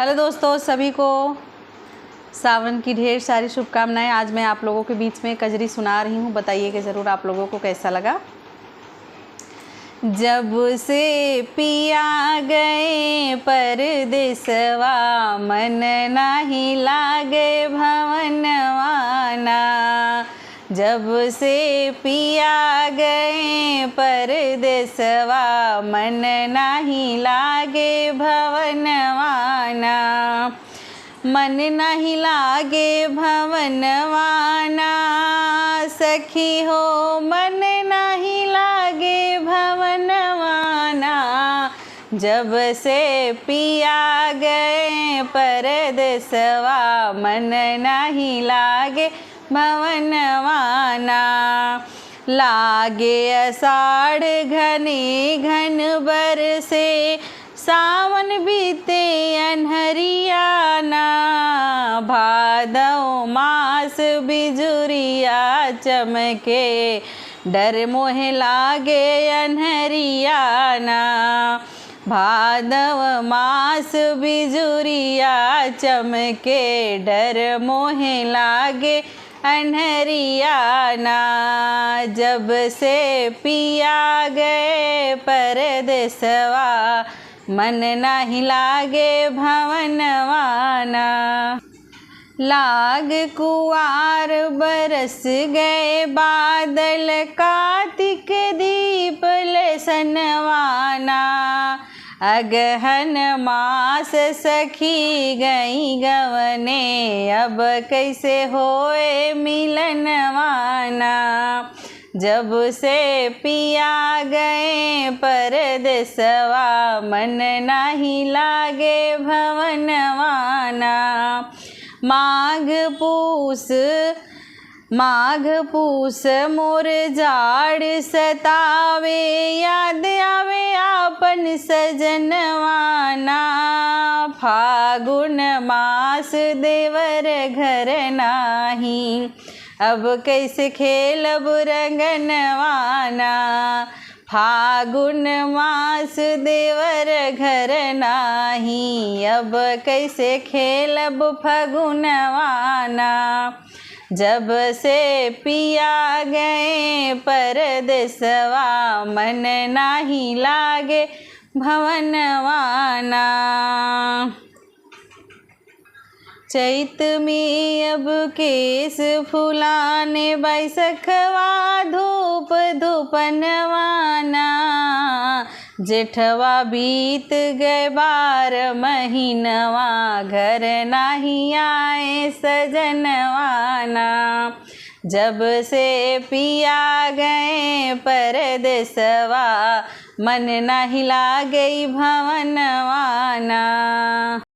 Hello दोस्तों, सभी को सावन की ढेर सारी शुभकामनाएं। आज मैं आप लोगों के बीच में कजरी सुना रही हूँ। बताइएगा ज़रूर आप लोगों को कैसा लगा। जब से पिया गए परदेसवा, मन नाही लागे भवनवाना। जब से पिया गए परदेसवा, मन नाही लागे भवनवाना। मन नहीं लागे भवनवाना, सखी हो मन नहीं लागे भवनवाना। जब से पिया गए परदेसवा, मन नहीं लागे भवनवाना। लागे आषाढ़ घने घन बरसे, सावन बीते अनहरियाना। भादव मास बिजुरिया चमके, डर मोहे लागे अनहरियाना। भादव मास बिजुरिया चमके, डर मोहे लागे अनहरियाना। जब से पिया गए परदेसवा, मन नाही लागे भवनवाना। लाग कुवार बरस गए बादल, कार्तिक दीप लसनवाना। अगहन मास सखी गई गवने, अब कैसे होए मिलनवाना। जब से पिया गए परदेसवा, मन नाही लागे भवनवाना। माघ पूस मोर जाड़ सतावे, याद आवे आपन सजनवाना। फागुन मास देवर घर नाही, अब कैसे खेलब रंगनवाना। फागुन मास देवर घर नाही, अब कैसे खेलब फगुनवाना। जब से पिया गए परदेसवा, मन नाही लागे भवनवाना। चैत में अब केस फुलाने, बैसखवा धूप धूपनवाना। जेठवा बीत गए 12 महीनवा, घर नहीं आए सजनवाना। जब से पिया गए परदेसवा, मन नहीं लागे भवनवाना।